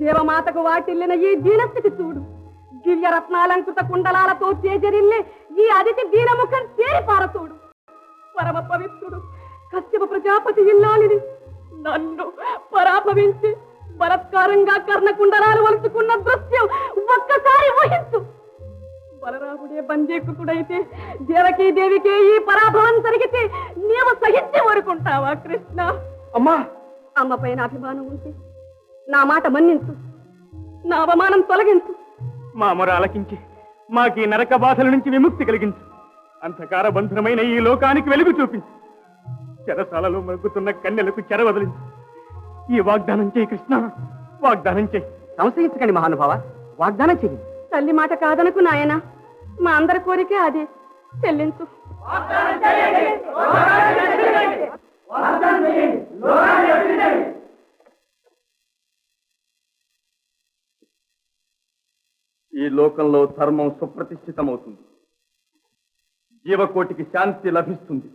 దేవమాతకు వాటిల్లిన ఈ దీనస్థితి చూడు. దివ్య రత్నాలంకృత కుండలాలతో చేజరిల్లే ఈ అతిథి దీనముఖం చేరి పారతోడు. పరమ పవిత్రుడు కశ్యప ప్రజాపతి ఇల్లాలిని నన్ను పరాభవించి బలత్కారంగా కర్ణకుండలాలు వలుచుకున్న దృశ్యం ఒక్కసారి ఊహించు. బలరాముడే బందీకృతుడైతే దేవకీదేవికే ఈ పరాభవం జరిగితే నీవు సహించి ఊరుకుంటావా కృష్ణ? అమ్మా, అమ్మ పైన అభిమానం ఉంటే నా మాట మన్నించు, నా అవమానం తొలగించు. మా మొర ఆలకించి మాకీ నరక బాధల నుంచి విముక్తి కలిగించు. అంధకార బంధనమైన ఈ లోకానికి వెలుగు చూపించు. చెరసాలలో మరుగుతున్న కన్యలకు చెర వదిలించు. ఈ వాగ్దానం చేయి కృష్ణ, వాగ్దానం చేయి. సంశయించకండి మహానుభావ, వాగ్దానం చెయ్యి. తల్లి మాట కాదనుకు నాయన, మా అందరి కోరికే అదే. చెల్లించు. ఈ లోకంలో ధర్మం సుప్రతిష్ఠితమవుతుంది, జీవకోటికి శాంతి లభిస్తుంది.